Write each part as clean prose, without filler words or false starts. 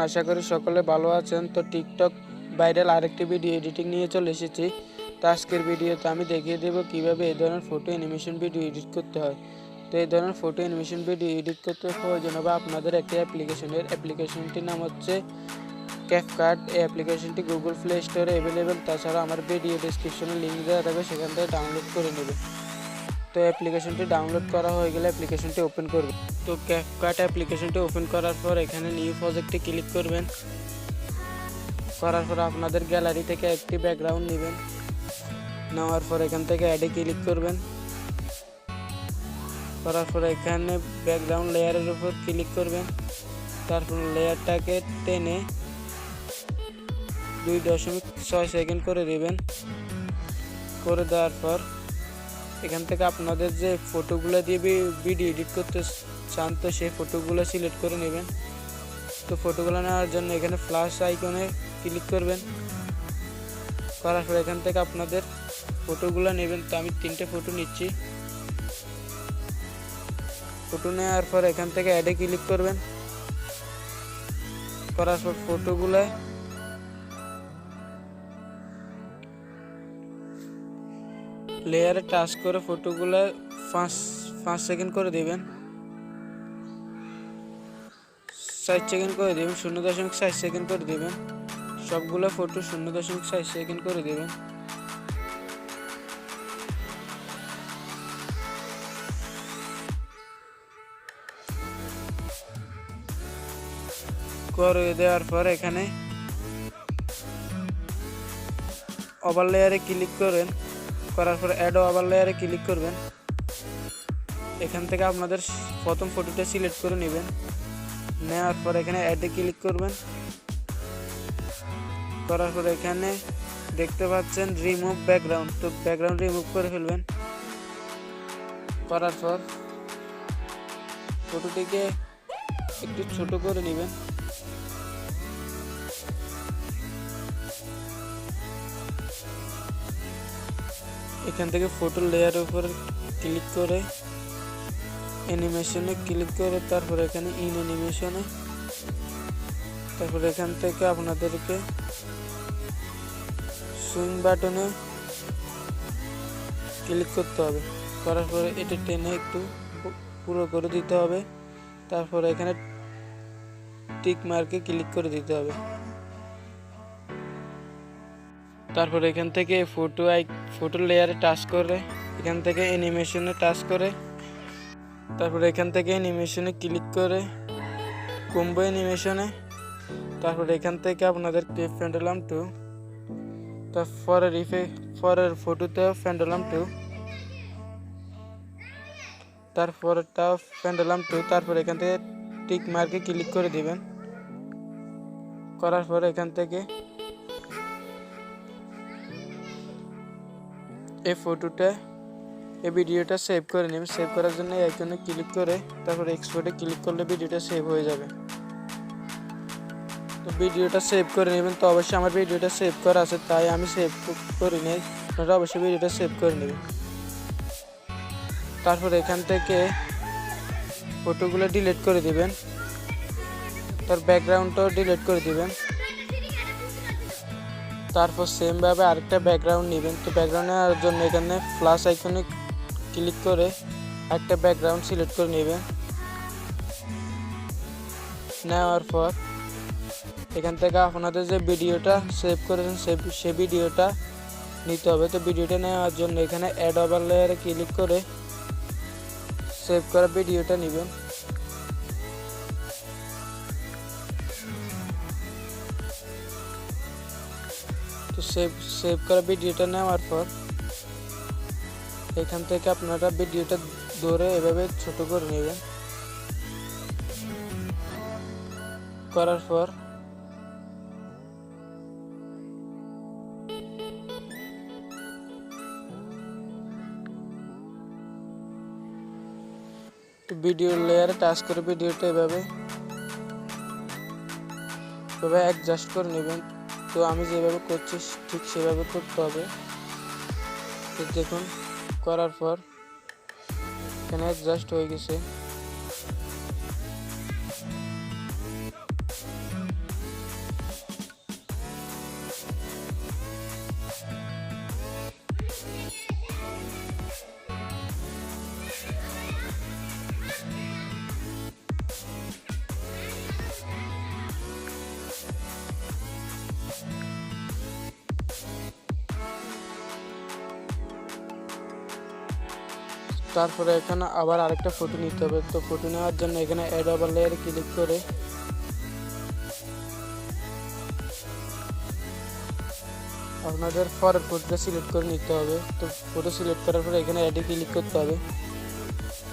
আশা করি সকলে ভালো আছেন। তো টিকটক ভাইরাল আরেকটি ভিডিও এডিটিং নিয়ে চলে এসেছি। তো আজকের ভিডিওতে আমি দেখিয়ে দেব কিভাবে এই ধরনের ফটো অ্যানিমেশন ভিডিও এডিট করতে হয়। তো এই ধরনের ফটো অ্যানিমেশন ভিডিও এডিট করতে প্রয়োজন হবে আপনাদের একটি অ্যাপ্লিকেশনটির নাম হচ্ছে capcut। এই অ্যাপ্লিকেশনটি গুগল প্লে স্টোরে অ্যাভেলেবেল। তাছাড়া আমার ভিডিও ডেসক্রিপশনে লিঙ্ক দেওয়া থাকবে, সেখান থেকে ডাউনলোড করে নেবে। তো অ্যাপ্লিকেশনটি ডাউনলোড করা হয়ে গেলে অ্যাপ্লিকেশনটি ওপেন করবে। তো ক্যাপকাট অ্যাপ্লিকেশনটি ওপেন করার পর এখানে নিউ প্রজেক্টে ক্লিক করবেন। করার পর আপনাদের গ্যালারি থেকে একটি ব্যাকগ্রাউন্ড নেবেন। নেওয়ার পর এখান থেকে অ্যাডে ক্লিক করবেন। করার পর এখানে ব্যাকগ্রাউন্ড লেয়ারের উপর ক্লিক করবেন। তারপর লেয়ারটাকে টেনে 2.6 সেকেন্ড করে দেবেন। করে দেওয়ার পর এখান থেকে আপনাদের যে ফটোগুলো দিয়ে ভিডিও এডিট করতে চান, তো সেই ফটোগুলো সিলেক্ট করে নেবেন। তো ফটোগুলো নেওয়ার জন্য এখানে প্লাস আইকনে ক্লিক করবেন। করার পর এখান থেকে আপনাদের ফটোগুলো নেবেন। তো আমি 3টে ফটো নিচ্ছি। ফটো নেওয়ার পর এখান থেকে অ্যাডে ক্লিক করবেন। করার পর ফটোগুলো লেয়ারে টাচ করে ফটোগুলো 5 সেকেন্ড করে দেবেন। 60 সেকেন্ড করে দেবেন, 0.60 সেকেন্ড করে দেবেন। সবগুলো ফটো 0.60 সেকেন্ড করে দেবেন। করে দেওয়ার পর এখানে ওভার লেয়ারে ক্লিক করেন। করার পর অ্যাড ওভার লেয়ারে ক্লিক করবেন। এখান থেকে আপনাদের প্রথম ফটোটা সিলেক্ট করে নেবেন। নেওয়ার পর এখানে অ্যাডে ক্লিক করবেন। করার পর এখানে দেখতে পাচ্ছেন রিমুভ ব্যাকগ্রাউন্ড। তো ব্যাকগ্রাউন্ড রিমুভ করে ফেলবেন। করার পর ফটোটিকে একটু ছোট করে নেবেন। এখান থেকে ফটো লেয়ারের উপর ক্লিক করে অ্যানিমেশনে ক্লিক করে তারপর এখানে ইন অ্যানিমেশনে, তারপর এখান থেকে আপনাদেরকে সুইং বাটনে ক্লিক করতে হবে। করার পরে এটা টেনে একটু পুরো করে দিতে হবে। তারপর এখানে টিক মার্কে ক্লিক করে দিতে হবে। তারপর এখান থেকে ফটো লেয়ারে টাচ করে এখান থেকে অ্যানিমেশনে টাচ করে তারপর এখান থেকে অ্যানিমেশনে ক্লিক করে কম্বো অ্যানিমেশনে, তারপর এখান থেকে আপনাদের পেন্ডুলাম 2, পরের ফটোতে পেন্ডুলাম 2, তারপরটা পেন্ডুলাম 2, তারপর এখান থেকে টিক মার্কে ক্লিক করে দিবেন। করার পর এখান থেকে এই ভিডিওটা সেভ করে নেবেন। সেভ করার জন্য এই আইকনে ক্লিক করে তারপর এক্সপোর্টে ক্লিক করলে ভিডিওটা সেভ হয়ে যাবে। তো ভিডিওটা সেভ করে নেবেন। তো অবশ্যই আমার ভিডিওটা সেভ করা আছে, তাই আমি সেভ করে নিই। আপনারা অবশ্যই ভিডিওটা সেভ করে নেবেন। তারপর এখান থেকে ফটোগুলো ডিলিট করে দিবেন। তার ব্যাকগ্রাউন্ডটাও ডিলিট করে দিবেন। তারপর সেমভাবে আরেকটা ব্যাকগ্রাউন্ড নেবেন। তো ব্যাকগ্রাউন্ড নেওয়ার জন্য এখানে প্লাস আইকনে ক্লিক করে একটা ব্যাকগ্রাউন্ড সিলেক্ট করে নেবেন। নেওয়ার পর এখান থেকে আপনাদের যে ভিডিওটা সেভ করেছেন সে ভিডিওটা নিতে হবে। তো ভিডিওটা নেওয়ার জন্য এখানে অ্যাড ওভার লেয়ারে ক্লিক করে সেভ করা ভিডিওটা নেবেন। তো সেভ করা ভিডিওটা নেওয়ার পর এখান থেকে আপনারা ভিডিওটা ধরে এভাবে ছোট করে নেবেন। করার পর ভিডিও লেয়ারে টাচ করে ভিডিওটা এভাবে অ্যাডজাস্ট করে নেবেন। তো আমি যেভাবে করছি ঠিক সেভাবে করতে হবে। তো দেখুন, করার পর এখানে অ্যাডজাস্ট হয়ে গেছে। তারপরে এখানে আবার আরেকটা ফটো নিতে হবে। তো ফটো নেওয়ার জন্য এখানে অ্যাড ওভার লেয়ারে ক্লিক করে আপনাদের পরের ফটোটা সিলেক্ট করে নিতে হবে। তো ফটো সিলেক্ট করার পরে এখানে অ্যাডে ক্লিক করতে হবে।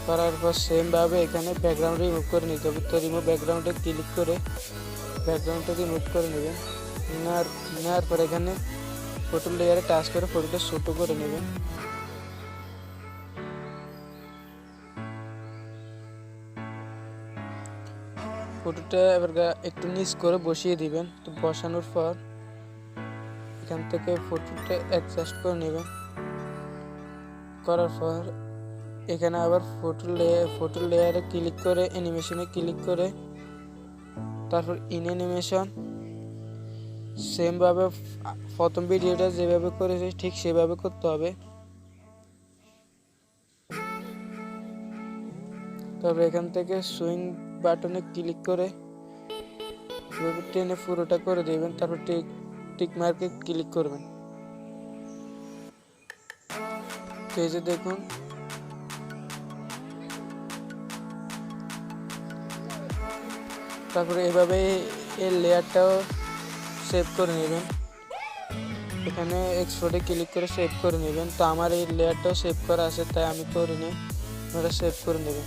করার পর সেমভাবে এখানে ব্যাকগ্রাউন্ড রিমুভ করে নিতে হবে। তো রিমুভ ব্যাকগ্রাউন্ডে ক্লিক করে ব্যাকগ্রাউন্ডটা রিমুভ করে নেবেন। নেওয়ার পর এখানে ফটো লেয়ারে টাচ করে ফটোটা ছোটো করে নেবেন। ফটোটা এবার একটু নিচ করে বসিয়ে দিবেন। তো বসানোর পর এখান থেকে ফটোটা অ্যাডজাস্ট করে নেবেন। করার পর এখানে আবার ফটো লেয়ারে ক্লিক করে অ্যানিমেশনে ক্লিক করে তারপর ইন অ্যানিমেশন সেমভাবে প্রথম ভিডিওটা যেভাবে করেছে ঠিক সেভাবে করতে হবে। তারপর এখান থেকে সুইং বাটনে ক্লিক করে টেনে পুরোটা করে দেবেন। তারপর টিক মার্কে ক্লিক করবেন। তো এই যে দেখুন তারপরে এভাবে এই লেয়ারটাও সেভ করে নেবেন। এখানে এক্সপোর্টে ক্লিক করে সেভ করে নেবেন। তো আমার এই লেয়ারটাও সেভ করা আছে তাই আমি করে নিই, আপনারা সেভ করে নেবেন।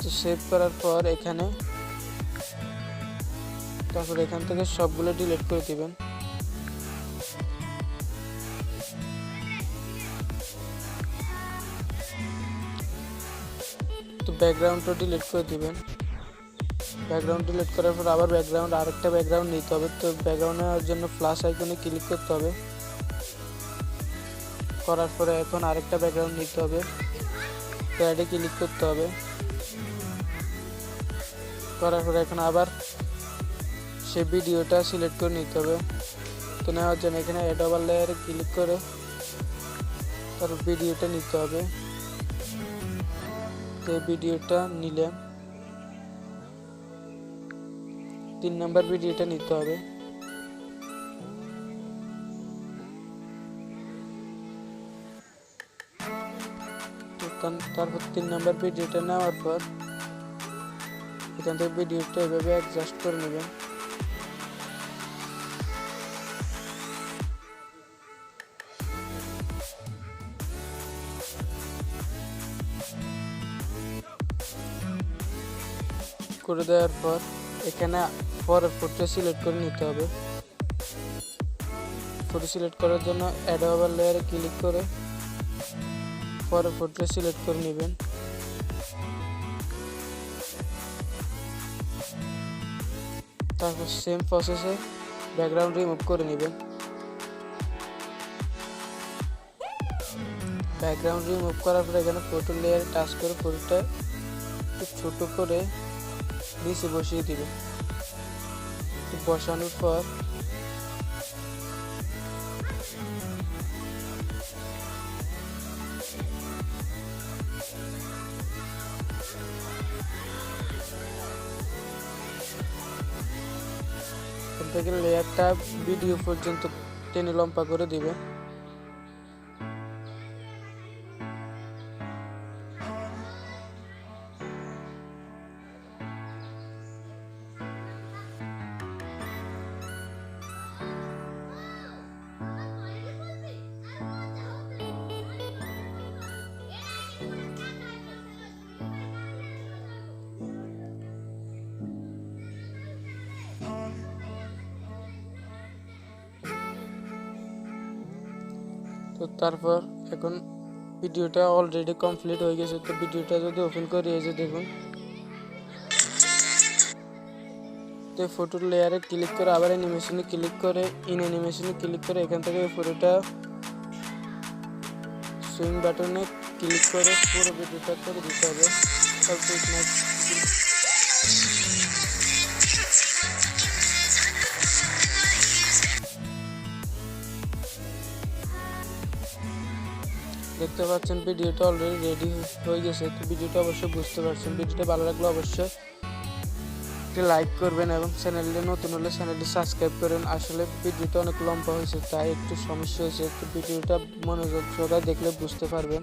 তো সেভ করার পর এখানে তারপর এখান থেকে সবগুলো ডিলিট করে দিবেন। তো ব্যাকগ্রাউন্ডটা ডিলিট করে দিবেন। ব্যাকগ্রাউন্ড ডিলিট করার পর আবার আরেকটা ব্যাকগ্রাউন্ড নিতে হবে। তো ব্যাকগ্রাউন্ড নেওয়ার জন্য প্লাস আইকনে ক্লিক করতে হবে। করার পরে এখন আরেকটা ব্যাকগ্রাউন্ড নিতে হবে। তো অ্যাডে ক্লিক করতে হবে। করার পরে এখন আবার সেই ভিডিওটা সিলেক্ট করে নিতে হবে। তো নেওয়ার জন্য এখানে অ্যাড ওভার লেয়ারে ক্লিক করে তারপর ভিডিওটা নিতে হবে। তো ভিডিওটা নিলাম, 3 নম্বর ভিডিওটা নিতে হবে। তারপর 3 নম্বর ভিডিওটা নেওয়ার পর এখান থেকে ভিডিওটা এভাবে অ্যাডজাস্ট করে নেবেন। করে দেওয়ার পর এখানে পরের ফটোটা সিলেক্ট করে নিতে হবে। ফটো সিলেক্ট করার জন্য অ্যাড ওভার লেয়ারে ক্লিক করে পরের ফটোটা সিলেক্ট করে নেবেন। তারপর সেম প্রসেসে ব্যাকগ্রাউন্ড রিমুভ করে নেবেন। ব্যাকগ্রাউন্ড রিমুভ করার পর এখানে ফটো লেয়ারে টাচ করে ফটোটা একটু ছোট করে নিচে বসিয়ে দিবেন। বসানোর পর থেকে লেয়ারটা ভিডিও পর্যন্ত টেনে লম্বা করে দিবে। তো তারপর এখন ভিডিওটা অলরেডি কমপ্লিট হয়ে গেছে। তো ভিডিওটা যদি ওপেন করি এই যে দেখুন, তো ফটোর লেয়ারে ক্লিক করে আবার অ্যানিমেশনে ক্লিক করে ইন অ্যানিমেশনে ক্লিক করে এখান থেকে ফটোটা সুইং বাটনে ক্লিক করে পুরো ভিডিওটা করে দিতে হবে। দেখতে পাচ্ছেন ভিডিওটা অলরেডি রেডি হয়ে গেছে। তো ভিডিওটা অবশ্যই বুঝতে পারছেন। ভিডিওটা ভালো লাগলে অবশ্যই একটি লাইক করবেন এবং চ্যানেলে নতুন হলে চ্যানেলটি সাবস্ক্রাইব করেন। আসলে ভিডিওটা অনেক লম্বা হয়েছে তাই একটু সমস্যা হয়েছে। তো ভিডিওটা মনোযোগ সহকারে দেখলে বুঝতে পারবেন।